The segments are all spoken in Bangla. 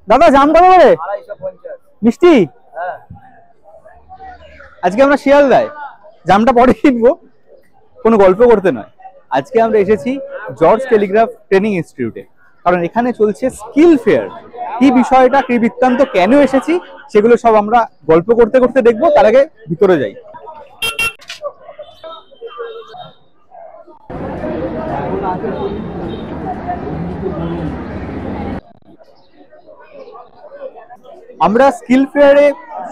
দাদা জাম কত করে? মিষ্টি? আজকে আমরা শিয়ালদায়, জামটা পরে কিনবো, কোনো গল্প করতে নয়। আজকে আমরা এসেছি জর্জ টেলিগ্রাফ ট্রেনিং ইনস্টিটিউটে, কারণ এখানে চলছে স্কিল ফেয়ার। কি বিষয়টা, কি বৃত্তান্ত, কেন এসেছি, সেগুলো সব আমরা গল্প করতে করতে দেখবো। তার আগে ভিতরে যাই। আমরা স্কিল ফেয়ারে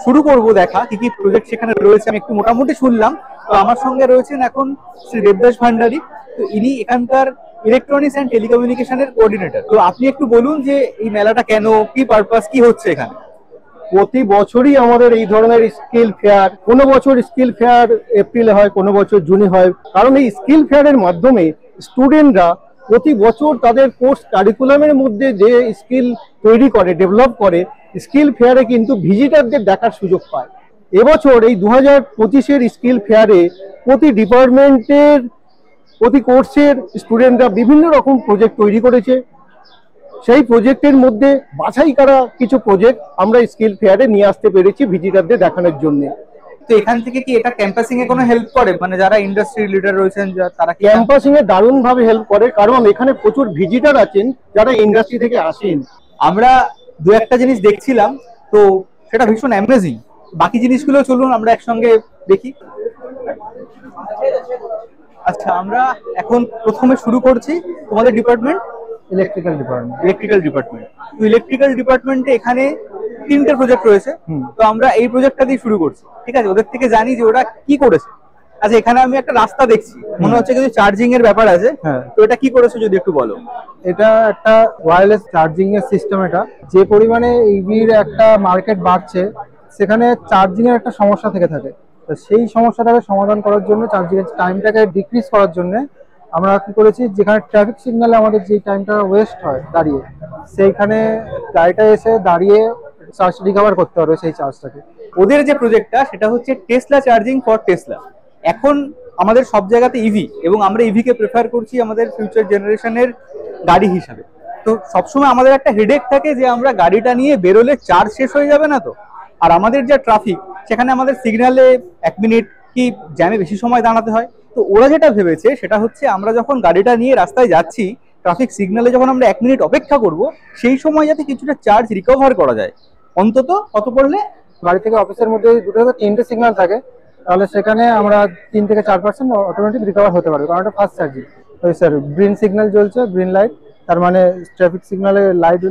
শুরু করব দেখা কি কি প্রজেক্ট সেখানে রয়েছে। আমি একটু মোটামুটি শুনলাম। তো আমার সঙ্গে রয়েছেন এখন শ্রী দেবদাস ভান্ডারী। তো ইনি এখানকার ইলেকট্রনিক্স অ্যান্ড টেলিকমিউনিকেশনের কোঅর্ডিনেটর। তো আপনি একটু বলুন যে এই মেলাটা কেন, কি পারপাস, কি হচ্ছে এখানে? প্রতি বছরই আমাদের এই ধরনের স্কিল ফেয়ার, কোনো বছর স্কিল ফেয়ার এপ্রিলে হয়, কোনো বছর জুনে হয়। কারণ এই স্কিল ফেয়ারের মাধ্যমে স্টুডেন্টরা প্রতি বছর তাদের কোর্স কারিকুলামের মধ্যে যে স্কিল তৈরি করে, ডেভেলপ করে, স্কিল ফেয়ারে কিন্তু ভিজিটারদের দেখার সুযোগ পায়। এবছর এই 2025-এর স্কিল ফেয়ারে প্রতি ডিপার্টমেন্টের, প্রতি কোর্সের স্টুডেন্টরা বিভিন্ন রকম প্রজেক্ট তৈরি করেছে। সেই প্রজেক্টের মধ্যে বাছাই করা কিছু প্রজেক্ট আমরা স্কিল ফেয়ারে নিয়ে আসতে পেরেছি ভিজিটারদের দেখানোর জন্য। তো এখান থেকে কি এটা ক্যাম্পাসিং এ কোনো হেল্প করে? মানে যারা ইন্ডাস্ট্রি লিডার রয়েছেন তারা ক্যাম্পাসিং এ দারুণ ভাবে হেল্প করে, কারণ এখানে প্রচুর ভিজিটার আছেন যারা ইন্ডাস্ট্রি থেকে আসেন। আমরা দু একটা জিনিস দেখছিলাম, তো সেটা ভীষণ অ্যামেজিং। বাকি জিনিসগুলো চলুন আমরা একসঙ্গে দেখি। আচ্ছা, আমরা এখন প্রথমে শুরু করছি তোমাদের ডিপার্টমেন্ট, ইলেকট্রিক্যাল ডিপার্টমেন্ট। তো ইলেকট্রিক্যাল ডিপার্টমেন্টে এখানে 3টে প্রজেক্ট রয়েছে। তো আমরা এই প্রজেক্টটা দিয়ে শুরু করছি, ঠিক আছে? ওদের থেকে জানি যে ওরা কি করেছে। আচ্ছা, এখানে আমি একটা রাস্তা দেখছি, মনে হচ্ছে কিছু চার্জিং এর ব্যাপার আছে। তো এটা কি করেছো যদি একটু বলো। এটা একটা ওয়্যারলেস চার্জিং এর সিস্টেম। এটা যে পরিমাণে ইভির একটা মার্কেট বাড়ছে, সেখানে চার্জিং এর একটা সমস্যা থেকে থাকে। তো সেই সমস্যাটাকে সমাধান করার জন্য, চার্জিং এর টাইমটাকে ডিক্রিজ করার জন্য আমরা কি করেছি, যেখানে ট্রাফিক সিগন্যালে আমাদের যে টাইমটা ওয়েস্ট হয় দাঁড়িয়ে, সেইখানে গাড়িটা এসে দাঁড়িয়ে চার্জ রিকভার করতে পারবে সেই চার্জটাকে। ওদের যে প্রজেক্টটা সেটা হচ্ছে টেসলা চার্জিং ফর টেসলা। এখন আমাদের সব জায়গাতে ইভি, এবং আমরা ইভি কে প্রেফার করছি আমাদের ফিউচার জেনারেশনের গাড়ি হিসাবে। তো সবসময় আমাদের একটা হেডেক থাকে যে আমরা গাড়িটা নিয়ে বেরোলে চার্জ শেষ হয়ে যাবে না তো। আর আমাদের যা ট্রাফিক, সেখানে আমাদের সিগন্যালে 1 মিনিট কি জ্যামে বেশি সময় দাঁড়াতে হয়। তো ওরা যেটা ভেবেছে সেটা হচ্ছে আমরা যখন গাড়িটা নিয়ে রাস্তায় যাচ্ছি, ট্রাফিক সিগন্যালে যখন আমরা 1 মিনিট অপেক্ষা করব, সেই সময় যাতে কিছুটা চার্জ রিকভার করা যায়। অন্তত কত পড়লে, বাড়ি থেকে অফিসের মধ্যে 2 থেকে 3টে সিগন্যাল থাকে, তাহলে সেখানে আমরা 3 থেকে 4% অটোমেটিক রিকভার হতে পারবে, কারণ এটা ফাস্ট চার্জিং। ওই স্যার, গ্রিন সিগন্যাল জ্বলছে, গ্রিন লাইট, তার মানে ট্রাফিক সিগন্যালে লাইট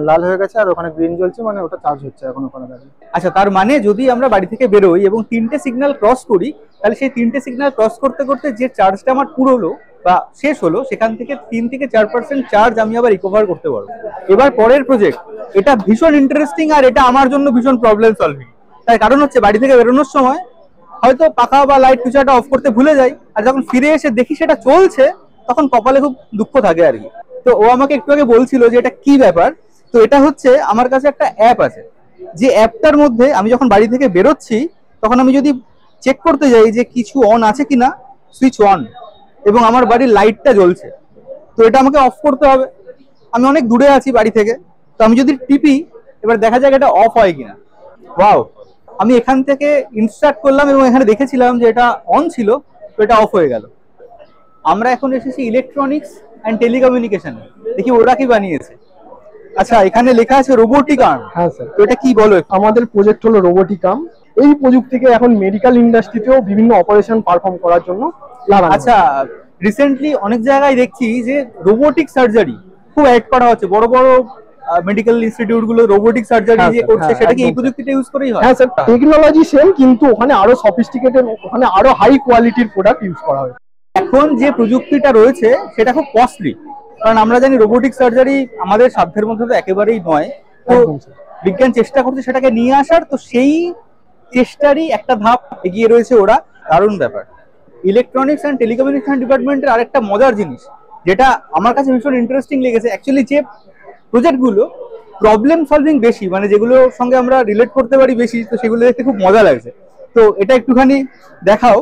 লাল হয়ে গেছে, আর ওখানে গ্রিন জ্বলছে, মানে ওটা চার্জ হচ্ছে এখন ওখানে দাঁড়িয়ে। আচ্ছা, তার মানে যদি আমরা বাড়ি থেকে বেরোই এবং 3টে সিগন্যাল ক্রস করি, তাহলে সেই 3টে সিগন্যাল ক্রস করতে করতে যে চার্জটা আমার পুরোলো বা শেষ হলো, সেখান থেকে 3 থেকে 4% চার্জ আমি আবার রিকভার করতে পারবো। এবার পরের প্রজেক্ট, এটা ভীষণ ইন্টারেস্টিং, আর এটা আমার জন্য ভীষণ প্রবলেম সলভিং। তার কারণ হচ্ছে বাড়ি থেকে বেরোনোর সময় হয়তো পাখা বা লাইট ফিচারটা অফ করতে ভুলে যাই, আর যখন ফিরে এসে দেখি সেটা চলছে, তখন কপালে খুব দুঃখ থাকে আর কি। তো ও আমাকে একটু আগে বলছিল যে এটা কি ব্যাপার। তো এটা হচ্ছে, আমার কাছে একটা অ্যাপ আছে, যে অ্যাপটার মধ্যে আমি যখন বাড়ি থেকে বেরোচ্ছি, তখন আমি যদি চেক করতে যাই যে কিছু অন আছে কিনা, সুইচ অন, এবং আমার বাড়ির লাইটটা জ্বলছে, তো এটা আমাকে অফ করতে হবে। আমি অনেক দূরে আছি বাড়ি থেকে, তো আমি যদি টিপি, এবার দেখা যাক এটা অফ হয় কিনা। ওয়াও, আমি এখান থেকে ইনস্ট্রাক্ট করলাম এবং এখানে দেখেছিলাম যে এটা অন ছিল, তো এটা অফ হয়ে গেল। আমরা এখন এসেছি ইলেকট্রনিক্স অ্যান্ড টেলিকমিউনিকেশন, দেখি ওরা কি বানিয়েছে। আচ্ছা, এখানে লেখা আছে রোবোটিক আর্ম। হ্যাঁ স্যার, তো এটা কি বলো। আমাদের প্রজেক্ট হলো রোবোটিক আর্ম। এই প্রযুক্তিকে এখন মেডিকেল ইন্ডাস্ট্রিতেও বিভিন্ন অপারেশন পারফর্ম করার জন্য লাগানো। আচ্ছা, রিসেন্টলি অনেক জায়গায় দেখছি যে রোবোটিক সার্জারি খুব অ্যাড করা হচ্ছে, বড় বড় মেডিকেল ইনস্টিটিউট গুলো রোবোটিক সার্জারি যে করছে, সেটা কি এই প্রযুক্তিটা ইউজ করেই হয়? হ্যাঁ স্যার, টেকনোলজি সেম, কিন্তু ওখানে আরো সফিস্টিকেটেড, ওখানে আরো হাই কোয়ালিটির প্রোডাক্ট ইউজ করা হয়। এখন যে প্রযুক্তিটা রয়েছে সেটা খুব কস্টলি, কারণ আমরা জানি রোবোটিক সার্জারি আমাদের সাধ্যের মধ্যে তো একেবারেই নয়। তো বিজ্ঞান চেষ্টা করছে সেটাকে নিয়ে আসার, তো সেই চেষ্টারই একটা ধাপ এগিয়ে রয়েছে ওরা। দারুণ ব্যাপার। ইলেকট্রনিক্স অ্যান্ড টেলিকমিউনিকেশন ডিপার্টমেন্টের আরেকটা মজার জিনিস, যেটা আমার কাছে ভীষণ ইন্টারেস্টিং লেগেছে, অ্যাকচুয়ালি যে প্রজেক্টগুলো প্রবলেম সলভিং বেশি, মানে যেগুলোর সঙ্গে আমরা রিলেট করতে পারি বেশি, তো সেগুলো দেখতে খুব মজা লাগছে। তো এটা একটুখানি দেখাও।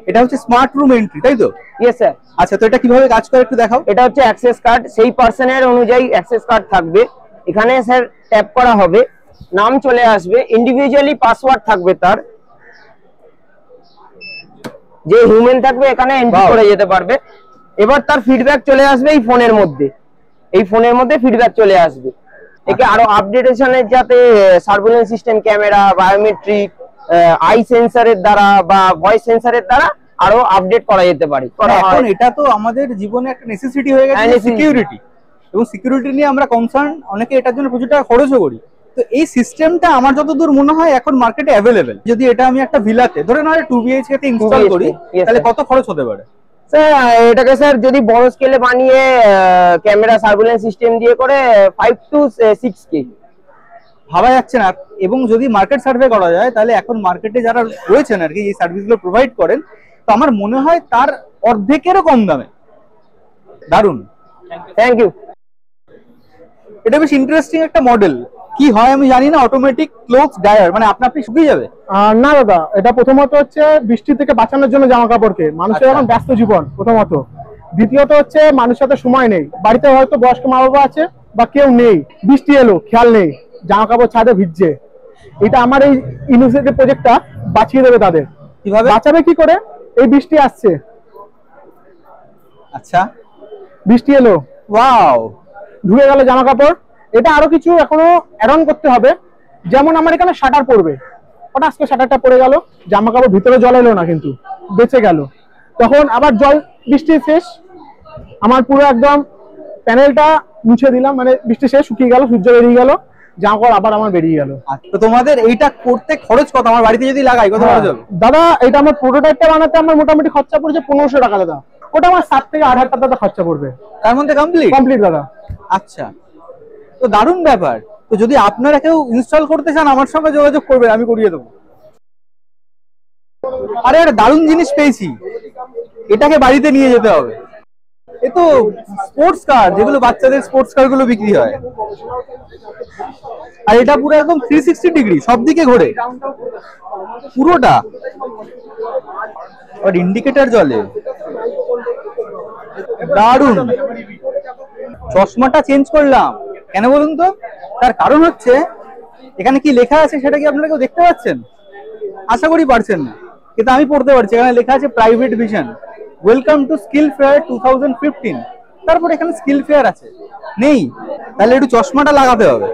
এটা হচ্ছে স্মার্ট রুম এন্ট্রি, তাই তো? Yes sir. আচ্ছা, তো এটা কিভাবে কাজ করে একটু দেখাও। এটা হচ্ছে অ্যাক্সেস কার্ড, সেই পার্সনের অনুযায়ী অ্যাক্সেস কার্ড থাকবে। এখানে স্যার ট্যাপ করা হবে, নাম চলে আসবে, ইন্ডিভিজুয়ালি পাসওয়ার্ড থাকবে তার, যে হিউম্যান থাকবে এখানে এন্ট্রি করে যেতে পারবে। এবার তার ফিডব্যাক চলে আসবে এই ফোনের মধ্যে, ফিডব্যাক চলে আসবে। একে আরো আপডেটেশনের যাতে surveillance system, camera, biometric, I সেন্সরের দ্বারা বা ভয়েস সেন্সরের দ্বারা আরো আপডেট করা যেতে পারে। এখন এটা তো আমাদের জীবনে একটা নেসেসিটি হয়ে গেছে, সিকিউরিটি, এবং সিকিউরিটি নিয়ে আমরা কনসার্ন, অনেকে এটার জন্য প্রচুর টাকা খরচও করি। তো এই সিস্টেমটা আমার যতদূর মনে হয় এখন মার্কেটে অ্যাভেলেবেল। যদি এটা আমি একটা ভিলাতে ধরে না 2 BHK তে ইনস্টল করি, তাহলে কত খরচ হতে পারে? স্যার এটাকে স্যার যদি বড় স্কেলে বানিয়ে ক্যামেরা সার্ভেইলেন্স সিস্টেম দিয়ে করে 5 to 6K ভাবা যাচ্ছে না। এবং যদি মার্কেট সার্ভে করা যায়, তাহলে এখন মার্কেটে যারা রয়েছেন আর কি, এই সার্ভিসগুলো প্রোভাইড করেন, তো আমার মনে হয় তার অর্ধেকেরও কম দামে। দারুণ, থ্যাংক ইউ। এটা বেশ ইন্টারেস্টিং একটা মডেল। কি হয় আমি জানি না, অটোমেটিক ক্লোথ ড্রায়ার, মানে আপনা আপনি শুকিয়ে যাবে? না দাদা, এটা প্রথমত হচ্ছে বৃষ্টি থেকে বাঁচানোর জন্য জামা কাপড়কে, মানুষের এখন ব্যস্ত জীবন প্রথমত। দ্বিতীয়ত হচ্ছে মানুষের সাথে সময় নেই, বাড়িতে হয়তো বয়স্ক মা বাবা আছে বা কেউ নেই, বৃষ্টি এলো খেয়াল নেই, জামা কাপড় ছাদে ভিজছে। এটা আমার এই ইনিশিয়েটিভ প্রজেক্টটা বাঁচিয়ে দেবে তাদের। কিভাবে বাঁচাবে কি করে? এই বৃষ্টি আসছে, আচ্ছা বৃষ্টি এলো, ওয়াও, ধুয়ে গেল জামা কাপড়। এটা আরো কিছু এখনো অ্যাড অন করতে হবে। যেমন আমার এখানে শাটার পড়বে, হঠাৎ আজকে শাটারটা পড়ে গেল, জামা কাপড় ভিতরে জল এলো না কিন্তু বেঁচে গেল, তখন আবার জল, বৃষ্টি শেষ, আমার পুরো একদম প্যানেলটা মুছে দিলাম, মানে বৃষ্টি শেষ, শুকিয়ে গেল, সূর্য বেরিয়ে গেল, জামা কাপড় আবার আমার বেরিয়ে গেল। তো তোমাদের এইটা করতে খরচ কত? আমার বাড়িতে যদি লাগাই কত খরচ হবে? দাদা এটা আমার প্রোটোটাইপটা বানাতে আমার মোটামুটি খরচা পড়েছে 1500 টাকা দাদা। ওটা আমার 7 থেকে 8 হাজার টাকা খরচা পড়বে, তার মধ্যে কমপ্লিট দাদা। আচ্ছা, তো দারুণ ব্যাপার। তো যদি আপনারা কেউ ইনস্টল করতে চান, আমার সঙ্গে যোগাযোগ করবেন, আমি করিয়ে দেবো। আরে আরে, দারুণ জিনিস পেয়েছি, এটাকে বাড়িতে নিয়ে যেতে হবে। এ তো স্পোর্টস কার, যেগুলো বাচ্চাদের স্পোর্টস কার গুলো বিক্রি হয়। আর এটা পুরো একদম 360 ডিগ্রি, সব দিকে ঘোরে পুরোটা। আর ইন্ডিকেটর জ্বলে, দারুণ। চশমাটা চেঞ্জ করলাম কেন বলুন তো? তার কারণ হচ্ছে এখানে কি লেখা আছে সেটা কি আপনারা কেউ দেখতে পাচ্ছেন? আশা করি পারছেন না, কিন্তু আমি পড়তে পারছি। এখানে লেখা আছে private vision, welcome to skill fair 2015। তারপর এখানে স্কিল ফেয়ার আছে নেই, তাহলে একটু চশমাটা লাগাতে হবে।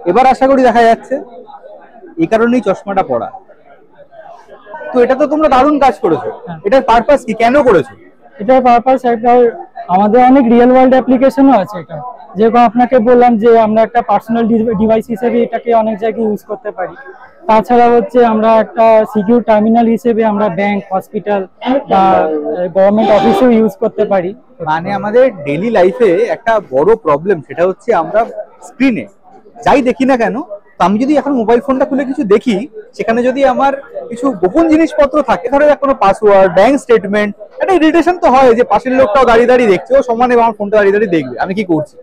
এবার আশা করি দেখা যাচ্ছে, এই কারণেই চশমাটা পড়া। তো এটা তো তোমরা দারুণ কাজ করেছো। এটার পারপাস কি, কেন করেছো? এটার পারপাস একটা, আমাদের অনেক রিয়েল ওয়ার্ল্ড অ্যাপ্লিকেশনও আছে এটা। যেরকম আপনাকে বললাম যে আমরা একটা পার্সোনাল ডিভাইস হিসেবে এটাকে অনেক জায়গায় ইউজ করতে পারি। তাছাড়া হচ্ছে আমরা একটা সিকিউর টার্মিনাল হিসেবে আমরা ব্যাংক, হসপিটাল বা গভর্নমেন্ট অফিসেও ইউজ করতে পারি। মানে আমাদের ডেইলি লাইফে একটা বড় প্রবলেম, সেটা হচ্ছে আমরা স্ক্রিনে যাই দেখি না কেন, তো আমি যদি এখন মোবাইল ফোনটা খুলে কিছু দেখি, সেখানে যদি আমার কিছু গোপন জিনিসপত্র থাকে, ধরো কোনো পাসওয়ার্ড, ব্যাংক স্টেটমেন্ট, একটা ইরিটেশন তো হয় যে পাশের লোকটাও দাঁড়িয়ে দাঁড়িয়ে দেখছে, ও সমানে আমার ফোনটা দাঁড়িয়ে দাঁড়িয়ে দেখবে আমি কি করছি।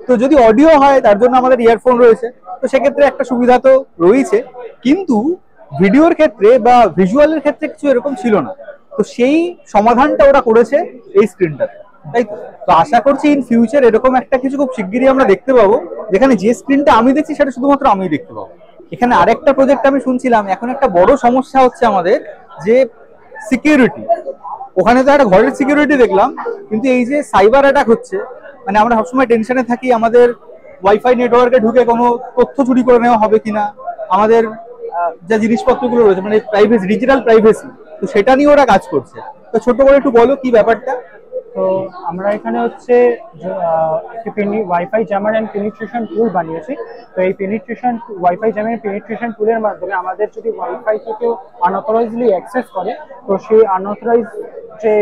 তো যদি অডিও হয়, তার জন্য আমাদের ইয়ারফোন রয়েছে, তো সেক্ষেত্রে একটা সুবিধা তো রয়েছে। কিন্তু ভিডিওর ক্ষেত্রে বা ভিজুয়ালের ক্ষেত্রে কিছু এরকম ছিল না। তো সেই সমাধানটা ওরা করেছে এই স্ক্রিনটাতে, তাই তো? তো আশা করছি ইন ফিউচার এরকম একটা কিছু খুব শিগগিরই আমরা দেখতে পাবো, যেখানে যে স্ক্রিনটা আমি দেখছি সেটা শুধুমাত্র আমিই দেখতে পাবো। এখানে আরেকটা প্রজেক্ট আমি শুনছিলাম, এখন একটা বড় সমস্যা হচ্ছে আমাদের, যে সিকিউরিটি। ওখানে তো একটা ঘরের সিকিউরিটি দেখলাম, কিন্তু এই যে সাইবার অ্যাটাক হচ্ছে, মানে আমরা সবসময় টেনশনে থাকি আমাদের ওয়াইফাই নেটওয়ার্কে ঢুকে কোনো তথ্য চুরি করে নেওয়া হবে কিনা, আমাদের যে জিনিসপত্রগুলো রয়েছে মানে প্রাইভেসি, ডিজিটাল প্রাইভেসি, তো সেটা নিয়ে ওরা কাজ করছে। তো ছোট করে একটু বলো কি ব্যাপারটা। তো আমরা এখানে হচ্ছে একটি ওয়াইফাই জ্যামার এন্ড পেনিট্রেশন টুল বানিয়েছি। তো এই ওয়াইফাই জ্যামার এন্ড পেনিট্রেশন টুলের মাধ্যমে আমাদের যদি ওয়াইফাই থেকে আনঅথরাইজলি অ্যাক্সেস করে, তো সেই আনঅথরাইজ যে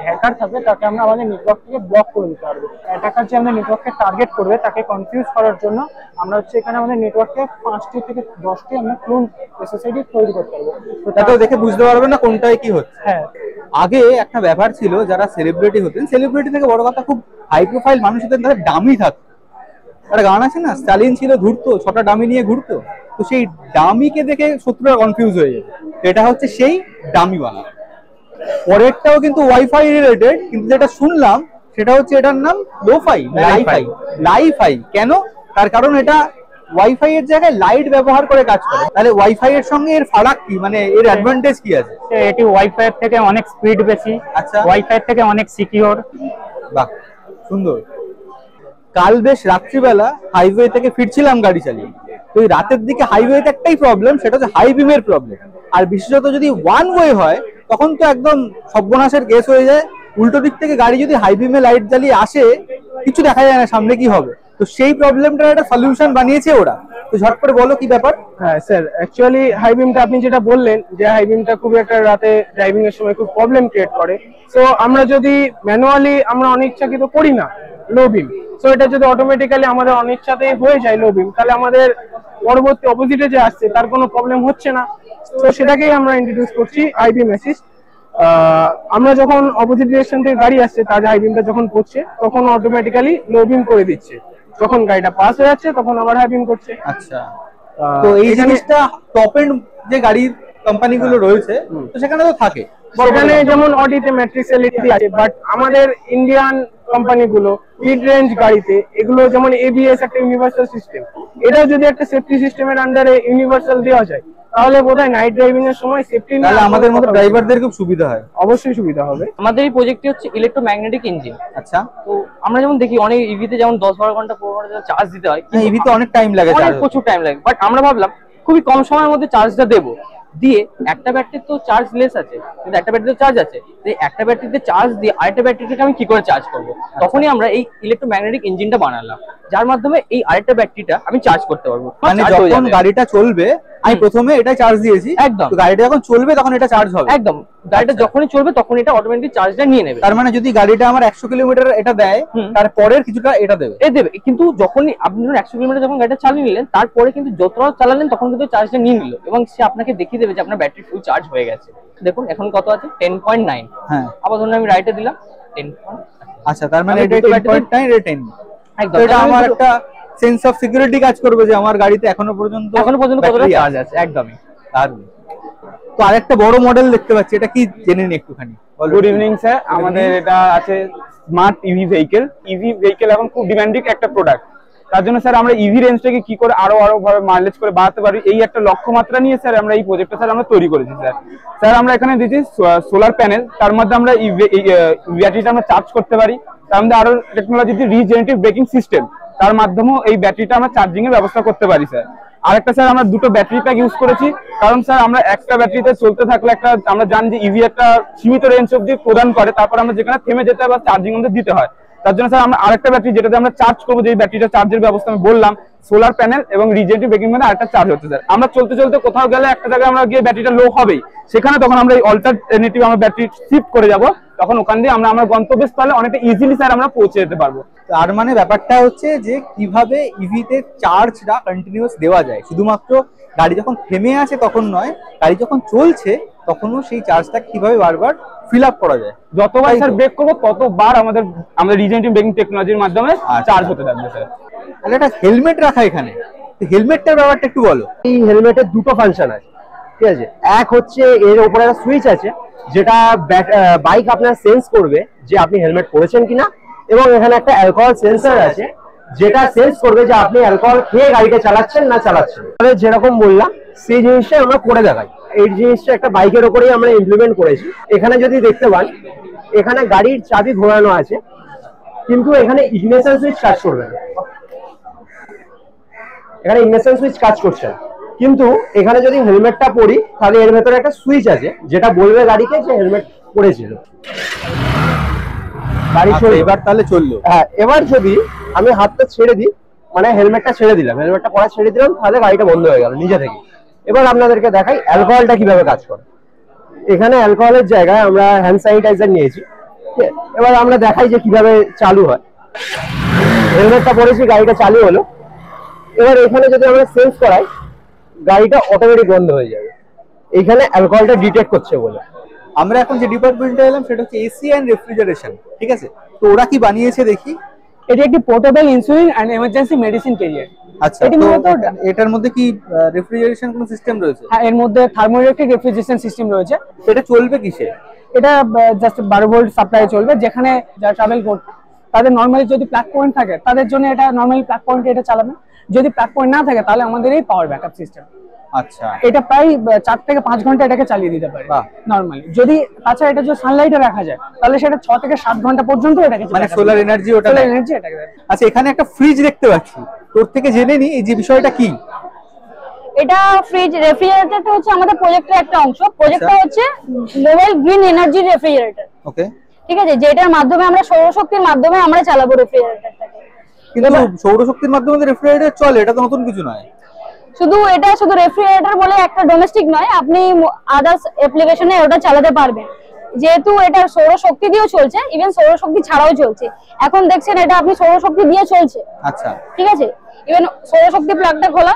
হ্যাকার থাকবে তাকে আমরা আমাদের নেটওয়ার্ক থেকে ব্লক করে দিতে পারবো। অ্যাটাকার যে আমাদের নেটওয়ার্ককে টার্গেট করবে তাকে কনফিউজ করার জন্য আমরা হচ্ছে এখানে আমাদের নেটওয়ার্কে 5টি থেকে 10টি আমরা ক্লোন এসএসআইডি তৈরি করতে পারবো। তো তাতেও দেখে বুঝতে পারবে না কোনটায় কি হচ্ছে। হ্যাঁ, আগে একটা ব্যাপার ছিল, যারা সেলিব্রিটি হতেন, সেলিব্রিটি থেকে বড় কথা খুব হাই প্রোফাইল মানুষ হতেন, তাদের ডামি থাকতো। একটা গান আছে না, স্টালিন ছিল ধূর্ত, 6টা ডামি নিয়ে ঘুরতো। তো সেই ডামিকে দেখে শত্রুরা কনফিউজ হয়ে যাবে, এটা হচ্ছে সেই ডামি বানানো। পরেরটাও কিন্তু ওয়াইফাই রিলেটেড, কিন্তু যেটা শুনলাম সেটা হচ্ছে এটার নাম লোফাই, লাইফাই। লাইফাই কেন? তার কারণ এটা ওয়াইফাই এর জায়গায় লাইট ব্যবহার করে কাজ করে। তাহলে ওয়াইফাই এর সঙ্গে এর ফারাক কি, মানে এর অ্যাডভান্টেজ কি আছে? এটি ওয়াইফাই এর থেকে অনেক স্পিড বেশি, আচ্ছা, ওয়াইফাই এর থেকে অনেক সিকিউর। বাহ, সুন্দর। কাল বেশ রাত্রিবেলা হাইওয়ে থেকে ফিরছিলাম গাড়ি চালিয়ে, তো এই রাতের দিকে হাইওয়েতে একটাই প্রবলেম, সেটা হচ্ছে হাই বিমের প্রবলেম। আর বিশেষত যদি ওয়ান ওয়ে হয় তখন তো একদম সর্বনাশের কেস হয়ে যায়। উল্টো দিক থেকে গাড়ি যদি হাই বিমে লাইট জ্বালিয়ে আসে, কিছু দেখা যায় না সামনে কি হবে। তো সেই প্রবলেমটার একটা সলিউশন বানিয়েছে ওরা। তো ঝট করে বলো কি ব্যাপার। হ্যাঁ স্যার, অ্যাকচুয়ালি হাই বিমটা আপনি যেটা বললেন যে হাই বিমটা খুব একটা রাতে ড্রাইভিং এর সময় খুব প্রবলেম ক্রিয়েট করে। সো আমরা যদি ম্যানুয়ালি আমরা অনিচ্ছাকৃত করি না লো বিম, সো এটা যদি অটোমেটিক্যালি আমাদের অনিচ্ছাতেই হয়ে যায় লো বিম, তাহলে আমাদের পরবর্তী অপোজিটে যে আসছে তার কোনো প্রবলেম হচ্ছে না। তো সেটাকেই আমরা ইন্ট্রোডিউস করছি হাই বিম অ্যাসিস্ট। আমরা যখন অপোজিট ডিরেকশন থেকে গাড়ি আসছে তার হাই বিমটা যখন পড়ছে তখন অটোমেটিক্যালি লো বিম করে দিচ্ছে, যখন গাড়িটা পাস হয়ে যাচ্ছে তখন আবার হাই বিম করছে। আচ্ছা, তো এই জিনিসটা টপ এন্ড যে গাড়ির কোম্পানিগুলো রয়েছে তো সেখানে তো থাকে, সেখানে যেমন অডিতে ম্যাট্রিক্স এলইডি আছে, বাট আমাদের ইন্ডিয়ান কোম্পানিগুলো মিড রেঞ্জ গাড়িতে এগুলো যেমন এবিএস একটা ইউনিভার্সাল সিস্টেম, এটাও যদি একটা সেফটি সিস্টেমের আন্ডারে ইউনিভার্সাল দেওয়া যায় তাহলে বোধহয় নাইট ড্রাইভিং এর সময় সেফটি তাহলে আমাদের মতো ড্রাইভারদের খুব সুবিধা হয়। অবশ্যই সুবিধা হবে। আমাদের এই প্রজেক্টটি হচ্ছে ইলেকট্রোম্যাগনেটিক ইঞ্জিন। আচ্ছা, তো আমরা যেমন দেখি অনেক ইভিতে যেমন 10-12 ঘন্টা 15 ঘন্টা চার্জ দিতে হয়, ইভি তো অনেক টাইম লাগে, অনেক প্রচুর টাইম লাগে। বাট আমরা ভাবলাম খুবই কম সময়ের মধ্যে চার্জটা দেবো, দিয়ে একটা ব্যাটারির তো চার্জ লেস আছে কিন্তু একটা ব্যাটারিতে চার্জ আছে, একটা ব্যাটারিতে চার্জ দিয়ে আরেকটা ব্যাটারিটাকে আমি কি করে চার্জ করবো। তখনই আমরা এই ইলেকট্রোম্যাগনেটিক ইঞ্জিনটা বানালাম, যার মাধ্যমে এই আরেকটা ব্যাটারিটা আমি চার্জ করতে পারবো। মানে যখন গাড়িটা চলবে আমি প্রথমে এটা চার্জ দিয়েছি, একদম গাড়িটা যখন চলবে তখন এটা চার্জ হবে। একদম, গাড়িটা যখনই চলবে তখন এটা অটোমেটিক চার্জটা নিয়ে নেবে। তার মানে যদি গাড়িটা আমার 100 কিলোমিটার এটা দেয়, তারপরের কিছুটা এটা দেবে, দেবে। কিন্তু যখনই আপনি ধরুন 100 কিলোমিটার যখন গাড়িটা চালিয়ে নিলেন, তারপরে কিন্তু যতটা চালালেন তখন কিন্তু চার্জটা নিয়ে নিল এবং সে আপনাকে দেখিয়ে দেবে যে আপনার ব্যাটারি ফুল চার্জ হয়ে গেছে। দেখুন এখন কত আছে, 10.9। হ্যাঁ, আবার ধরুন আমি রাইটে দিলাম 10। আচ্ছা, তার মানে এটা 10.9 এটা 10। একদম, এটা আমার একটা সেন্স অফ সিকিউরিটি কাজ করবে যে আমার গাড়িতে এখনো পর্যন্ত কতটা চার্জ আছে। একদমই। তো আরেকটা বড় মডেল দেখতে পাচ্ছি, এটা কি জেনে নিন একটুখানি। গুড ইভিনিং স্যার, আমাদের এটা আছে smart EV vehicle. EV vehicle এখন খুব ডিমান্ডিং একটা প্রোডাক্ট, তার জন্য স্যার আমরা ইভি রেঞ্জটাকে কি করে আরো ভাবে মাইলেজ করে বাড়াতে পারি এই একটা লক্ষ্যমাত্রা নিয়ে স্যার আমরা এই প্রজেক্টটা স্যার আমরা তৈরি করেছি। স্যার আমরা এখানে দিয়েছি সোলার প্যানেল, তার মধ্যে আমরা ব্যাটারিটা আমরা চার্জ করতে পারি। তার মধ্যে আরো টেকনোলজি রিজেনারেটিভ ব্রেকিং সিস্টেম, তার মাধ্যমেও এই ব্যাটারিটা আমরা চার্জিং এর ব্যবস্থা করতে পারি স্যার। আরেকটা স্যার আমরা দুটো ব্যাটারি প্যাক ইউজ করেছি, কারণ স্যার আমরা একটা ব্যাটারিতে চলতে থাকলে একটা আমরা জানি যে ইভি একটা সীমিত রেঞ্জ অবধি প্রদান করে, তারপর আমরা যেখানে থেমে যেতে হয় বা চার্জিং আমাদের দিতে হয়। তার জন্য স্যার আমরা আরেকটা ব্যাটারি যেটাতে আমরা চার্জ করবো, যে ব্যাটারিটা চার্জের ব্যবস্থা আমি বললাম, সোলার প্যানেল এবং রিজেনারেটিভ ব্রেকিং মানে আরেকটা চার্জ হচ্ছে স্যার। আমরা চলতে চলতে কোথাও গেলে একটা জায়গায় আমরা গিয়ে ব্যাটারিটা লো হবেই, সেখানে তখন আমরা এই অল্টারনেটিভ আমরা ব্যাটারি শিফট করে যাব, তখন ওখান দিয়ে আমরা আমার গন্তব্যস্থলে অনেকটা ইজিলি স্যার আমরা পৌঁছে যেতে পারবো। তার মানে ব্যাপারটা হচ্ছে যে কিভাবে ইভিতে চার্জটা কন্টিনিউয়াস দেওয়া যায়, শুধুমাত্র গাড়ি যখন থেমে আছে তখন নয়, গাড়ি যখন চলছে তখনও সেই চার্জটা কিভাবে বারবার ফিল আপ করা যায়। যতবার স্যার ব্রেক করবো ততবার আমাদের রিজেনারেটিভ ব্রেকিং টেকনোলজির মাধ্যমে চার্জ হতে থাকবে স্যার। তাহলে একটা হেলমেট রাখা এখানে, হেলমেটটার ব্যাপারটা একটু বলো। এই হেলমেটের দুটো ফাংশন আছে, ঠিক আছে। এক হচ্ছে এর উপরে একটা সুইচ আছে যেটা বাইক আপনার সেন্স করবে যে আপনি হেলমেট পরেছেন কিনা, এবং এখানে একটা অ্যালকোহল সেন্সর আছে যেটা সেন্স করবে যে আপনি অ্যালকোহল খেয়ে গাড়িটা চালাচ্ছেন না চালাচ্ছেন। যেরকম বললাম সেই জিনিসটা আমরা করে দেখাই। এই জিনিসটা একটা বাইকের ওপরেই আমরা ইমপ্লিমেন্ট করেছি। এখানে যদি দেখতে পান, এখানে গাড়ির চাবি ঘোরানো আছে, কিন্তু এখানে ইগনিশন সুইচ কাজ করবে না। এখানে ইগনিশন সুইচ কাজ করছে না, কিন্তু এখানে যদি হেলমেটটা পরি তাহলে এর ভেতরে একটা সুইচ আছে যেটা বলবে গাড়িকে যে হেলমেট পরেছিল। গাড়ি এবার তাহলে চললো। হ্যাঁ, এবার যদি আমি হাতটা ছেড়ে দিই, মানে হেলমেটটা ছেড়ে দিলাম, হেলমেটটা পরা ছেড়ে দিলাম, তাহলে গাড়িটা বন্ধ হয়ে গেল নিজে থেকে। এবার আপনাদেরকে দেখাই অ্যালকোহলটা কিভাবে কাজ করে। এখানে অ্যালকোহলের জায়গায় আমরা হ্যান্ড স্যানিটাইজার নিয়েছি। এবার আমরা দেখাই যে কিভাবে চালু হয়। হেলমেটটা পরেছি, গাড়িটা চালু হলো। এবার এখানে যদি আমরা সেন্স করাই, গাড়িটা অটোমেটিক বন্ধ হয়ে যাবে, এখানে অ্যালকোহলটা ডিটেক্ট করছে বলে। আমরা এখন যে ডিপার্টমেন্টে এলাম সেটা হচ্ছে এসি এন্ড রেফ্রিজারেশন, ঠিক আছে। তো ওরা কি বানিয়েছে দেখি। এটি একটি portable insulin and emergency medicine carrier. আচ্ছা, এটার মধ্যে কি রেফ্রিজারেশন কোন সিস্টেম রয়েছে? হ্যাঁ, এর মধ্যে থার্মোইলেকট্রিক রেফ্রিজারেশন সিস্টেম রয়েছে। এটা চলবে কিসে? এটা জাস্ট 12 ভোল্ট সাপ্লাই চলবে, যেখানে যা ট্রাভেল করতে তাদের নর্মালি যদি প্লাগ পয়েন্ট থাকে তাদের জন্য এটা নর্মালি প্লাগ পয়েন্টে এটা চালাবে, যদি প্লাগ পয়েন্ট না থাকে তাহলে আমাদের এই পাওয়ার ব্যাকআপ সিস্টেম, আচ্ছা এটা প্রায় 4 থেকে 5 ঘন্টা এটাকে চালিয়ে দিতে পারে নরমালি। যদি তাছাড়া এটা যদি সানলাইটে রাখা যায় তাহলে সেটা 6 থেকে 7 ঘন্টা পর্যন্ত এটাকে মানে সোলার এনার্জি, ওটা সোলার এনার্জি এটাকে। আচ্ছা এখানে একটা ফ্রিজ দেখতে পাচ্ছি, তোর থেকে জেনে নি এই যে বিষয়টা কি। এটা ফ্রিজ রেফ্রিজারেটরটা হচ্ছে আমাদের প্রজেক্টের একটা অংশ। প্রজেক্টটা হচ্ছে মোবাইল গ্রিন এনার্জি রেফ্রিজারেটর, ওকে ঠিক আছে, যেটার মাধ্যমে আমরা সৌরশক্তির মাধ্যমে আমরা চালাবো রেফ্রিজারেটরটাকে। কিন্তু সৌরশক্তির মাধ্যমে রেফ্রিজারেটর চলে, এটা তো নতুন কিছু নয়। এটা শুধু রেফ্রিজারেটর বলে একটা ডোমেস্টিক নয়, আপনি আদার্স অ্যাপ্লিকেশনে ওটা চালাতে পারবেন, যেহেতু এটা সৌরশক্তি দিয়েও চলছে, ইভেন সৌরশক্তি ছাড়াও চলছে। এখন দেখছেন এটা আপনি সৌরশক্তি দিয়ে চলছে, আচ্ছা ঠিক আছে, ইভেন সৌরশক্তি প্লাগটা খোলা,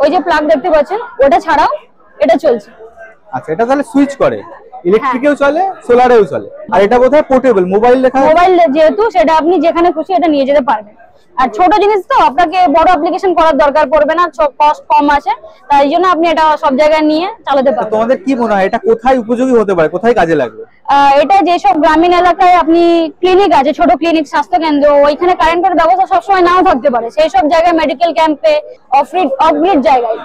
ওই যে প্লাগ দেখতে পাচ্ছেন ওটা ছাড়াও এটা চলছে। আচ্ছা এটা তাহলে সুইচ করে, ইলেকট্রিকেও চলে সোলারেও চলে। আর এটা বোধহয় পোর্টেবল, মোবাইল লেখা, মোবাইল যেহেতু সেটা আপনি যেখানে খুশি এটা নিয়ে যেতে পারবেন। আর ছোট জিনিস তো আপনাকে বড় অ্যাপ্লিকেশন করার দরকার পড়বে না, কস্ট কম আছে, তাই জন্য আপনি এটা সব জায়গায় নিয়ে চালাতে পারবেন। তোমাদের কি মনে হয় এটা কোথায় উপযোগী হতে পারে, কোথায় কাজে লাগবে? এটা যেসব গ্রামীণ এলাকায় আপনি ক্লিনিক আছে, ছোট ক্লিনিক, স্বাস্থ্য কেন্দ্র, ওইখানে কারেন্টের ব্যবস্থা সবসময় নাও থাকতে পারে, সেই সব জায়গায়, মেডিকেল ক্যাম্পে, অফগ্রিড জায়গায়,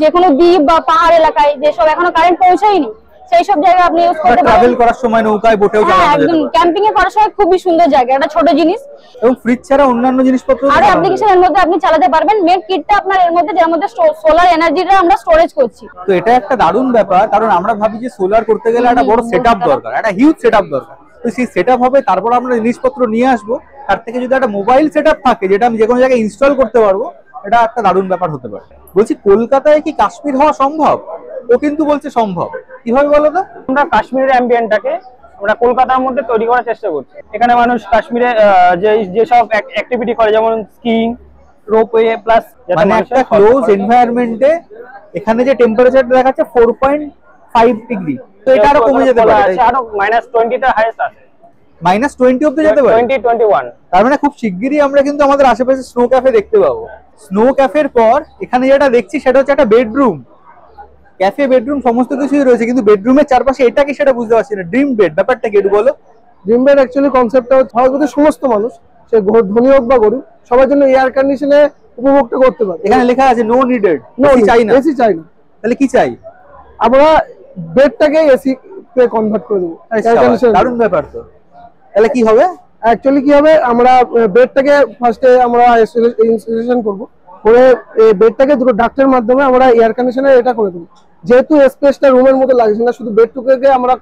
যে কোনো দ্বীপ বা পাহাড় এলাকায় যেসব এখনো কারেন্ট পৌঁছায়নি সেই সব জায়গায় আপনি ইউজ করতে পারেন। ট্রাভেল করার সময় নৌকায়, বোটেও চালানো যেতে পারে। ক্যাম্পিং এ করার সময় খুবই সুন্দর জায়গা, এটা ছোট জিনিস। এবং ফ্রিজ ছাড়া অন্যান্য জিনিসপত্র আর অ্যাপ্লিকেশনের মধ্যে আপনি চালাতে পারবেন। মেন কিটটা আপনার এর মধ্যে, যার মধ্যে সোলার এনার্জিটা আমরা স্টোরেজ করছি। তো এটা একটা দারুণ ব্যাপার, কারণ আমরা ভাবি যে সোলার করতে গেলে একটা বড় সেটআপ দরকার, একটা হিউজ সেটআপ দরকার। তো সেই সেটআপ হবে, তারপর আমরা জিনিসপত্র নিয়ে আসবো। তার থেকে যদি একটা মোবাইল সেটআপ থাকে যেটা আমি যে কোনো জায়গায় ইনস্টল করতে পারবো, এটা একটা দারুণ ব্যাপার হতে পারে। বলছি কলকাতায় কি কাশ্মীর হওয়া সম্ভব? ও কিন্তু বলছে সম্ভব, কিভাবে বলো তো? আমরা কাশ্মীরের অ্যাম্বিয়েন্টটাকে আমরা কলকাতার মধ্যে তৈরি করার চেষ্টা করছি। এখানে মানুষ কাশ্মীরে যেসব অ্যাক্টিভিটি করে, যেমন স্কিইং, রোপওয়ে, প্লাস মানে একটা ক্লোজ এনভায়রনমেন্টে এখানে যে টেম্পারেচার দেখাচ্ছে 4.5 ডিগ্রি, তো এটা আরো কমে যেতে পারে, আরো -20 টা হাইয়েস্ট আছে, -20 অবধি যেতে পারে, 20-21। তার মানে খুব শিগগিরই আমরা কিন্তু আমাদের আশেপাশে স্নো ক্যাফে দেখতে পাবো। স্নো ক্যাফের পর এখানে যেটা দেখছি সেটা হচ্ছে একটা বেডরুম, ক্যাফে, বেডরুম সমস্ত কিছুই রয়েছে, কিন্তু বেডরুমের চারপাশে এটা কি সেটা বুঝতে পারছি না। ড্রিম বেড ব্যাপারটা কি একটু বলো? ড্রিম বেড অ্যাকচুয়ালি কনসেপ্টটা হচ্ছে সমস্ত মানুষ, সে ধনী হোক বা গরিব, সবার জন্য এয়ার কন্ডিশনে উপভোগটা করতে পারে। এখানে লেখা আছে নো নিডেড, এসি চাই না। এসি চাই না, তাহলে কি চাই? আমরা বেডটাকে এসি তে কনভার্ট করে দেবো। দারুণ ব্যাপার তো। তাহলে কি হবে? অ্যাকচুয়ালি কি হবে, আমরা বেডটাকে ফার্স্টে আমরা ইনস্টলেশন করবো, করে এই বেডটাকে দুটো ডাক্টের মাধ্যমে আমরা এয়ার কন্ডিশনার এটা করে দেবো। যেহেতু স্পেসটা রুমের মধ্যে লাগছে না, শুধু বেডটুকে আমরা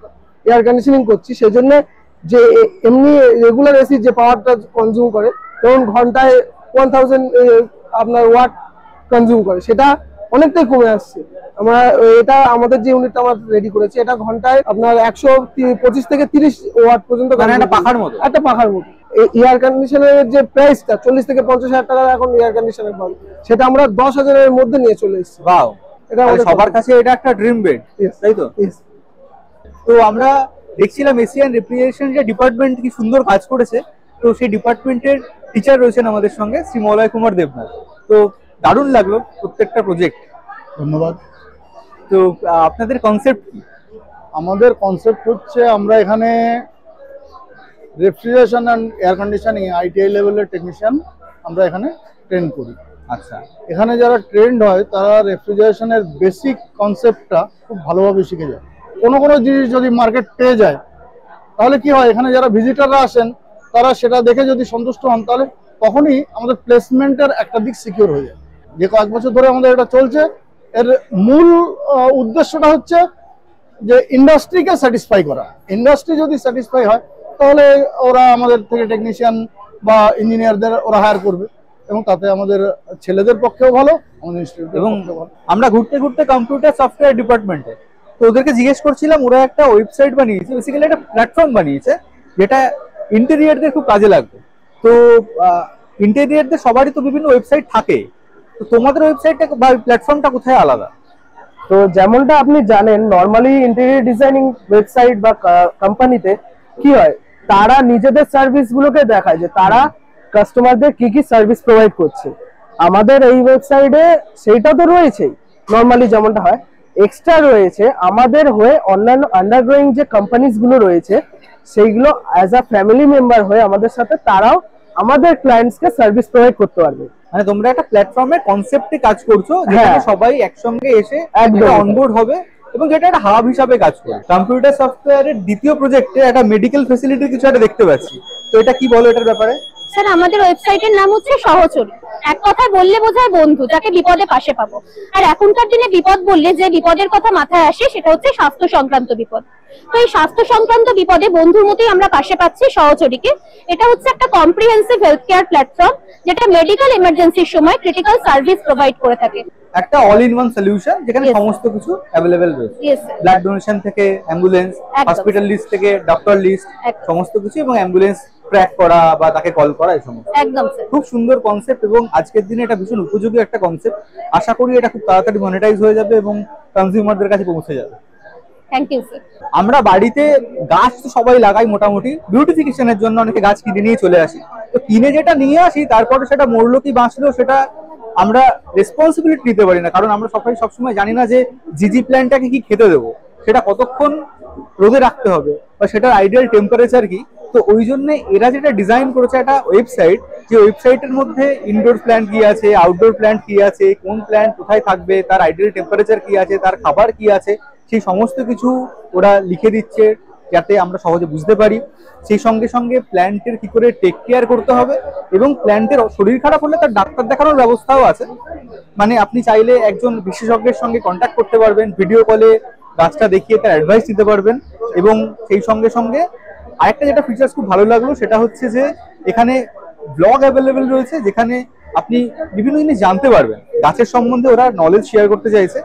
এয়ার কন্ডিশনিং করছি, সেজন্য যে এমনি রেগুলার এসি যে পাওয়ারটা কনজিউম করে, যেমন ঘন্টায় 1000 আপনার ওয়াট কনজিউম করে, সেটা অনেকটাই কমে আসছে। আমরা এটা আমাদের যে ইউনিটটা আমরা রেডি করেছি, এটা ঘন্টায় আপনার 125 থেকে 30 ওয়াট পর্যন্ত, একটা পাখার মতো, একটা পাখার মতো। এয়ার কন্ডিশনারের যে প্রাইসটা 40 থেকে 50,000 টাকা এখন এয়ার কন্ডিশনার পাবে, সেটা আমরা 10,000 এর মধ্যে নিয়ে চলে এসেছি। ওয়াও, এটা সবার কাছে এটা একটা ড্রিম বেড, তাই তো? তো আমরা দেখছিলাম এশিয়ান রেফ্রিজারেশন যে ডিপার্টমেন্ট কি সুন্দর কাজ করেছে। তো সেই ডিপার্টমেন্টের টিচার রয়েছেন আমাদের সঙ্গে, শ্রী মলয় কুমার দেবনাথ। তো দারুণ লাগলো প্রত্যেকটা প্রজেক্ট। ধন্যবাদ। তো আপনাদের কনসেপ্ট কি? আমাদের কনসেপ্ট হচ্ছে আমরা এখানে refrigeration and air conditioning ITI লেভেলের টেকনিশিয়ান আমরা এখানে ট্রেন করি। আচ্ছা, এখানে যারা ট্রেন্ড হয় তারা রেফ্রিজারেশনের বেসিক কনসেপ্টটা খুব ভালোভাবে শিখে যায়। কোনো জিনিস যদি মার্কেট পেয়ে যায় তাহলে কি হয়, এখানে যারা ভিজিটাররা আসেন তারা সেটা দেখে যদি সন্তুষ্ট হন, তাহলে তখনই আমাদের প্লেসমেন্টের একটা দিক সিকিউর হয়ে যায়। যে কয়েক বছর ধরে আমাদের এটা চলছে, এর মূল উদ্দেশ্যটা হচ্ছে যে ইন্ডাস্ট্রিকে স্যাটিসফাই করা। ইন্ডাস্ট্রি যদি স্যাটিসফাই হয় তাহলে ওরা আমাদের থেকে টেকনিশিয়ান বা ইঞ্জিনিয়ারদের ওরা হায়ার করবে, এবং তাতে আমাদের ছেলেদের পক্ষেও ভালো, আমাদের ইনস্টিটিউটের পক্ষেও ভালো। আমরা ঘুরতে ঘুরতে কম্পিউটার সফটওয়্যার ডিপার্টমেন্টে তো ওদেরকে জিজ্ঞেস করছিলাম, ওরা একটা ওয়েবসাইট বানিয়েছে, বেসিক্যালি একটা প্ল্যাটফর্ম বানিয়েছে যেটা ইন্টেরিয়ারদের খুব কাজে লাগবে। তো ইন্টেরিয়ারদের সবারই তো বিভিন্ন ওয়েবসাইট থাকে, তো তোমাদের ওয়েবসাইটটা বা প্ল্যাটফর্মটা কোথায় আলাদা? তো যেমনটা আপনি জানেন, নর্মালি ইন্টেরিয়র ডিজাইনিং ওয়েবসাইট বা কোম্পানিতে কি হয়, তারা নিজেদের সার্ভিস গুলোকে দেখায় যে তারা কাস্টমারদের কি কি সার্ভিস প্রোভাইড করছে। আমাদের এই ওয়েবসাইটে সেইটা তো রয়েছেই, নর্মালি যেমনটা হয়, এক্সট্রা রয়েছে আমাদের হয়ে অন্যান্য আন্ডারগ্রোয়িং যে কোম্পানিজ গুলো রয়েছে সেইগুলো অ্যাজ আ ফ্যামিলি মেম্বার হয়ে আমাদের সাথে তারাও আমাদের ক্লায়েন্টসকে সার্ভিস প্রোভাইড করতে পারবে। মানে তোমরা একটা প্ল্যাটফর্মের কনসেপ্টে কাজ করছো যেখানে সবাই একসঙ্গে এসে অনবোর্ড হবে এবং যেটা একটা হাব হিসাবে কাজ করে। কম্পিউটার সফটওয়্যারের দ্বিতীয় প্রজেক্টে একটা মেডিকেল ফ্যাসিলিটি কিছু একটা দেখতে পাচ্ছি, তো এটা কি বলো এটার ব্যাপারে? স্যার আমাদের ওয়েবসাইটের নাম হচ্ছে সহচরী। এক কথায় বললে বোঝায় বন্ধু, যাকে বিপদে পাশে পাবো। আর এখনকার দিনে বিপদ বললে যে বিপদের কথা মাথায় আসে সেটা হচ্ছে স্বাস্থ্য সংক্রান্ত বিপদ। তো এই স্বাস্থ্য সংক্রান্ত বিপদে বন্ধুর মতোই আমরা পাশে পাচ্ছি সহচরীকে। এটা হচ্ছে একটা কম্প্রিহেন্সিভ হেলথ কেয়ার প্ল্যাটফর্ম যেটা মেডিকেল ইমার্জেন্সির সময় ক্রিটিক্যাল সার্ভিস প্রোভাইড করে থাকে। একটা অল ইন ওয়ান সলিউশন যেখানে সমস্ত কিছু অ্যাভেলেবেল রয়েছে। ব্লাড ডোনেশন থেকে অ্যাম্বুলেন্স, হসপিটাল লিস্ট থেকে ডক্টর লিস্ট, সমস্ত কিছু, এবং অ্যাম্বুলেন্স ট্র্যাক করা বা তাকে কল করা, এই সমস্ত। একদম স্যার, খুব সুন্দর কনসেপ্ট এবং আজকের দিনে এটা ভীষণ উপযোগী একটা কনসেপ্ট। আশা করি এটা খুব তাড়াতাড়ি মনিটাইজ হয়ে যাবে এবং কনজিউমারদের কাছে পৌঁছে যাবে। Thank you sir. আমরা বাড়িতে গাছ তো সবাই লাগাই মোটামুটি, বিউটিফিকেশনের জন্য অনেকে গাছ কিনে নিয়ে চলে আসি। তো কিনে যেটা নিয়ে আসি তারপরে সেটা মরলো কি বাঁচলো সেটা আমরা রেসপন্সিবিলিটি নিতে পারি না, কারণ আমরা সবসময় জানি না যে জিজি প্ল্যান্টটাকে কি খেতে দেবো, সেটা কতক্ষণ রোদে রাখতে হবে বা সেটার আইডিয়াল টেম্পারেচার কি। তো ওই জন্য এরা যেটা ডিজাইন করেছে একটা ওয়েবসাইট, যে ওয়েবসাইটের মধ্যে ইনডোর প্ল্যান্ট কি আছে, আউটডোর প্ল্যান্ট কি আছে, কোন প্ল্যান্ট কোথায় থাকবে, তার আইডিয়াল টেম্পারেচার কি আছে, তার খাবার কি আছে, সেই সমস্ত কিছু ওরা লিখে দিচ্ছে যাতে আমরা সহজে বুঝতে পারি। সেই সঙ্গে সঙ্গে প্ল্যান্টের কি করে টেক কেয়ার করতে হবে এবং প্ল্যান্টের শরীর খারাপ হলে তার ডাক্তার দেখানোর ব্যবস্থাও আছে। মানে আপনি চাইলে একজন বিশেষজ্ঞের সঙ্গে কন্ট্যাক্ট করতে পারবেন, ভিডিও কলে গাছটা দেখিয়ে তার অ্যাডভাইস দিতে পারবেন। এবং সেই সঙ্গে সঙ্গে আরেকটা যেটা ফিচার্স খুব ভালো লাগলো সেটা হচ্ছে যে এখানে ব্লগ অ্যাভেলেবেল রয়েছে যেখানে আপনি বিভিন্ন জিনিস জানতে পারবেন গাছের সম্বন্ধে। ওরা নলেজ শেয়ার করতে চাইছে।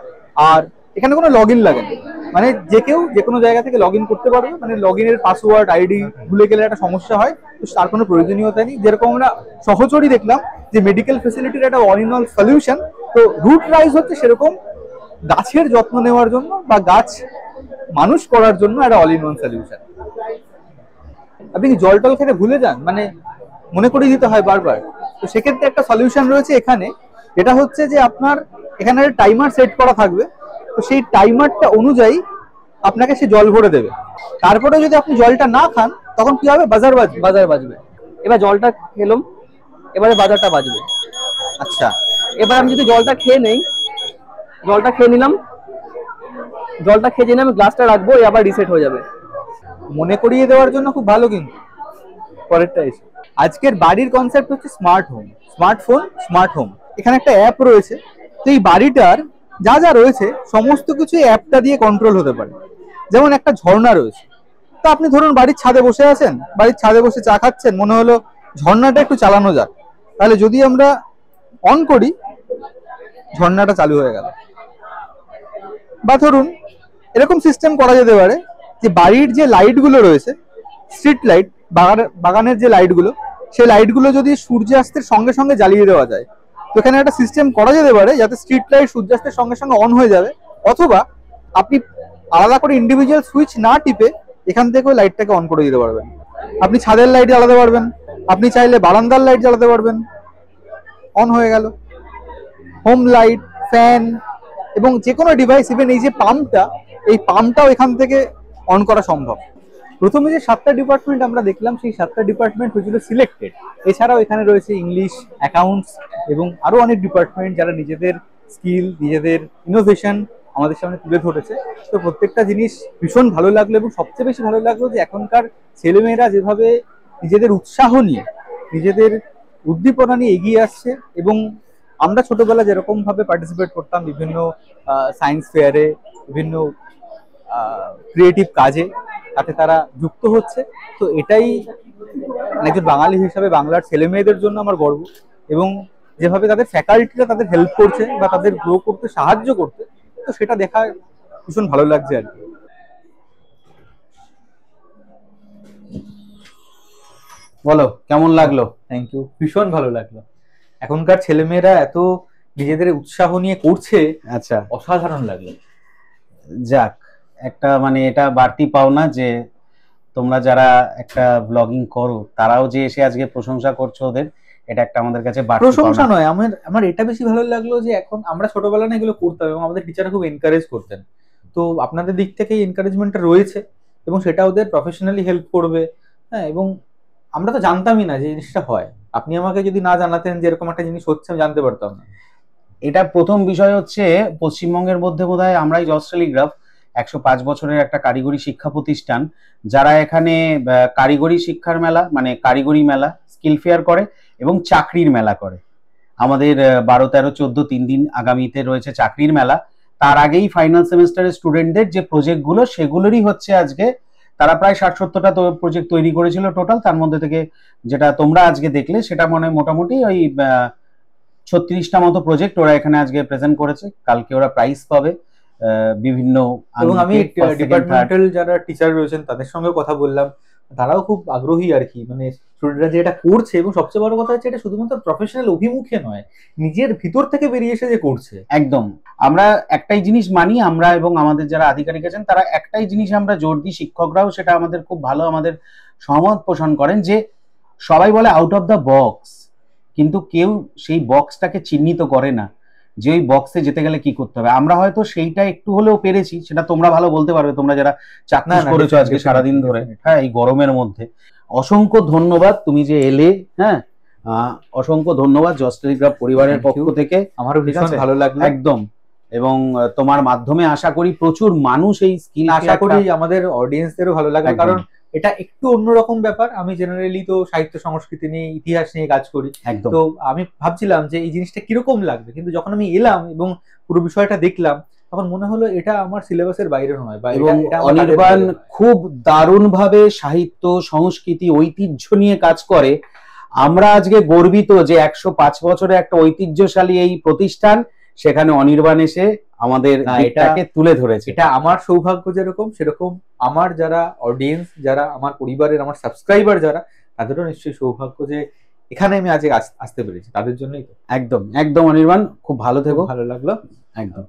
আর এখানে কোনো লগ ইন লাগে না, মানে যে কেউ যে কোনো জায়গা থেকে লগ ইন করতে পারবে। মানে লগ ইনের পাসওয়ার্ড আইডি ভুলে গেলে একটা সমস্যা হয়, তো তার কোনো প্রয়োজনীয়তা নেই। যেরকম আমরা সহচরী দেখলাম যে মেডিকেল ফেসিলিটির একটা অল ইন অল সলিউশন, তো রুট রাইজ হচ্ছে সেরকম গাছের যত্ন নেওয়ার জন্য বা গাছ মানুষ করার জন্য একটা অল ইন ওয়ান সলিউশন। আপনি কি জল টল খেতে ভুলে যান, মানে মনে করিয়ে দিতে হয় বারবার, তো সেক্ষেত্রে একটা সলিউশন রয়েছে এখানে, যেটা হচ্ছে যে আপনার এখানে একটা টাইমার সেট করা থাকবে। তো সেই টাইমারটা অনুযায়ী আপনাকে সে জল ভরে দেবে। তারপরে যদি আপনি জলটা না খান তখন কি হবে, বাজার বাজবে। এবার জলটা খেলাম, এবারে বাজারটা বাজবে। আচ্ছা, এবার আমি যদি জলটা খেয়ে নিলাম, জলটা খেয়ে জেনে আমি গ্লাসটা রাখবো, আবার রিসেট হয়ে যাবে। মনে করিয়ে দেওয়ার জন্য খুব ভালো। কিন্তু পরেরটা এসে আজকের বাড়ির কনসেপ্ট হচ্ছে smart home, smartphone, smart home. এখানে একটা অ্যাপ রয়েছে, তো এই বাড়িটার যা যা রয়েছে সমস্ত কিছু অ্যাপটা দিয়ে কন্ট্রোল হতে পারে। যেমন একটা ঝর্ণা রয়েছে, তো আপনি ধরুন বাড়ির ছাদে বসে আছেন, বাড়ির ছাদে বসে চা খাচ্ছেন, মনে হলো ঝর্ণাটা একটু চালানো যাক, তাহলে যদি আমরা অন করি ঝর্ণাটা চালু হয়ে গেল। বা ধরুন এরকম সিস্টেম করা যেতে পারে যে বাড়ির যে লাইটগুলো রয়েছে, স্ট্রিট লাইট, বাগানের যে লাইটগুলো, সেই লাইটগুলো যদি সূর্যাস্তের সঙ্গে সঙ্গে জ্বালিয়ে দেওয়া যায়, তো এখানে একটা সিস্টেম করা যেতে পারে যাতে স্ট্রিট লাইট সূর্যাস্তের সঙ্গে সঙ্গে অন হয়ে যাবে। অথবা আপনি আলাদা করে ইন্ডিভিজুয়াল সুইচ না টিপে এখান থেকে ওই লাইটটাকে অন করে দিতে পারবেন। আপনি ছাদের লাইট জ্বালাতে পারবেন, আপনি চাইলে বারান্দার লাইট জ্বালাতে পারবেন, অন হয়ে গেল। হোম লাইট, ফ্যান এবং যে কোনো ডিভাইস, ইভেন এই যে পাম্পটা, এই পাম্পটাও এখান থেকে অন করা সম্ভব। প্রথমে যে 7টা ডিপার্টমেন্ট আমরা দেখলাম, সেই 7টা ডিপার্টমেন্ট হয়েছিল সিলেক্টেড। এছাড়াও এখানে রয়েছে ইংলিশ, অ্যাকাউন্টস এবং আরো অনেক ডিপার্টমেন্ট যারা নিজেদের স্কিল, নিজেদের ইনোভেশন আমাদের সামনে তুলে ধরেছে। তো প্রত্যেকটা জিনিস ভীষণ ভালো লাগলো এবং সবচেয়ে বেশি ভালো লাগলো যে এখনকার ছেলেমেয়েরা যেভাবে নিজেদের উৎসাহ নিয়ে, নিজেদের উদ্দীপনা নিয়ে এগিয়ে আসছে। এবং আমরা ছোটবেলা যেরকম ভাবে পার্টিসিপেট করতাম বিভিন্ন সায়েন্স ফেয়ারে, বিভিন্ন ক্রিয়েটিভ কাজে, তাতে তারা যুক্ত হচ্ছে। তো এটাই একজন বাঙালি হিসাবে বাংলার ছেলে মেয়েদের জন্য আমার গর্ব। এবং যেভাবে তাদের ফ্যাকাল্টিরা তাদের হেল্প করছে বা তাদের গ্রো করতে সাহায্য করতে, তো সেটা দেখা ভীষণ ভালো লাগছে আর কি। বলো কেমন লাগলো? থ্যাংক ইউ, ভীষণ ভালো লাগলো। এখনকার ছেলেমেয়েরা এত নিজেদের উৎসাহ নিয়ে করছে, আচ্ছা অসাধারণ লাগলো। যাক, একটা মানে এটা বাড়তি পাওনা যে তোমরা যারা একটা ব্লগিং করো তারাও যে এসে আজকে প্রশংসা করছো ওদের, এটা একটা আমাদের কাছে বাড়তি প্রশংসা নয়, আমার এটা বেশি ভালো লাগলো যে এখন আমরা ছোটবেলা না এগুলো করতাম এবং আমাদের টিচাররা খুব এনকারেজ করতেন। তো আপনাদের দিক থেকে এনকারেজমেন্টটা রয়েছে এবং সেটা ওদের প্রফেশনালি হেল্প করবে। হ্যাঁ, এবং আমরা তো জানতামই না যে জিনিসটা হয়। আপনি আমাকে যদি না জানাতেন যে এরকম একটা জিনিস হচ্ছে, আমি জানতে পারতাম না। এটা প্রথম বিষয় হচ্ছে, পশ্চিমবঙ্গের মধ্যে বোধহয় আমরাই জজ টেলিগ্রাফ 105 বছরের একটা কারিগরি শিক্ষা প্রতিষ্ঠান, যারা এখানে কারিগরি শিক্ষার মেলা মানে কারিগরি মেলা, স্কিল ফেয়ার করে এবং চাকরির মেলা করে। আমাদের 12, 13, 14 3 দিন আগামীতে রয়েছে চাকরির মেলা। তার আগেই ফাইনাল সেমিস্টারের স্টুডেন্টদের যে প্রজেক্টগুলো, সেগুলোরই হচ্ছে আজকে তারা প্রায় 60-70টা প্রজেক্ট তৈরি করেছিল টোটাল। তার মধ্যে থেকে যেটা তোমরা আজকে দেখলে সেটা মানে মোটামুটি ওই 36টা মতো প্রজেক্ট ওরা এখানে আজকে প্রেজেন্ট করেছে। কালকে ওরা প্রাইজ পাবে বিভিন্ন। এবং আমি ডিপার্টমেন্টাল যারা টিচার রয়েছেন তাদের সঙ্গে কথা বললাম, তারাও খুব আগ্রহী আর কি, মানে স্টুডেন্টরা যে এটা করছে, এবং সবচেয়ে বড় কথা হচ্ছে এটা শুধুমাত্র প্রফেশনাল অভিমুখে নয়, নিজের ভিতর থেকে বেরিয়ে এসে যে করছে। একদম। আমরা একটাই জিনিস মানি, আমরা এবং আমাদের যারা আধিকারিক আছেন তারা একটাই জিনিস আমরা জোর দিই, শিক্ষকরাও সেটা আমাদের খুব ভালো আমাদের সহমত পোষণ করেন, যে সবাই বলে আউট অফ দ্য বক্স, কিন্তু কেউ সেই বক্সটাকে চিহ্নিত করে না যে ওই বক্সে যেতে গেলে কি করতে হবে। আমরা হয়তো সেইটা একটু হলেও পেরেছি, সেটা তোমরা ভালো বলতে পারবে, তোমরা যারা চাকরি করেছো আজকে সারাদিন ধরে, হ্যাঁ, এই গরমের মধ্যে। অসংখ্য ধন্যবাদ তুমি যে এলে, হ্যাঁ, অসংখ্য ধন্যবাদ জজ টেলিগ্রাফ পরিবারের পক্ষ থেকে। আমারও ভীষণ ভালো লাগলো একদম। এবং তোমার মাধ্যমে আশা করি প্রচুর মানুষ এই স্কিল, আশা করি আমাদের অডিয়েন্সদেরও ভালো লাগবে, কারণ এটা একটু অন্যরকম ব্যাপার। আমি জেনারেলি তো সাহিত্য সংস্কৃতি নিয়ে, ইতিহাস নিয়ে কাজ করি, তো আমি ভাবছিলাম যে এই জিনিসটা কিরকম লাগবে, কিন্তু যখন আমি এলাম এবং পুরো বিষয়টা দেখলাম, তখন মনে হলো এটা আমার সিলেবাসের বাইরে নয়। এবং অনির্বাণ খুব দারুণভাবে সাহিত্য, সংস্কৃতি, ঐতিহ্য নিয়ে কাজ করে। আমরা আজকে গর্বিত যে 105 বছরে একটা ঐতিহ্যশালী এই প্রতিষ্ঠান, সেখানে অনির্বাণ এসে আমাদের এটাকে তুলে ধরেছে। এটা আমার সৌভাগ্য যেরকম, সেরকম আমার যারা অডিয়েন্স, যারা আমার পরিবারের, আমার সাবস্ক্রাইবার যারা, তাদেরও নিশ্চয়ই সৌভাগ্য যে এখানে আমি আজকে আসতে পেরেছি, তাদের জন্যই তো। একদম একদম অনির্বাণ, খুব ভালো থেকো। ভালো লাগলো। একদম।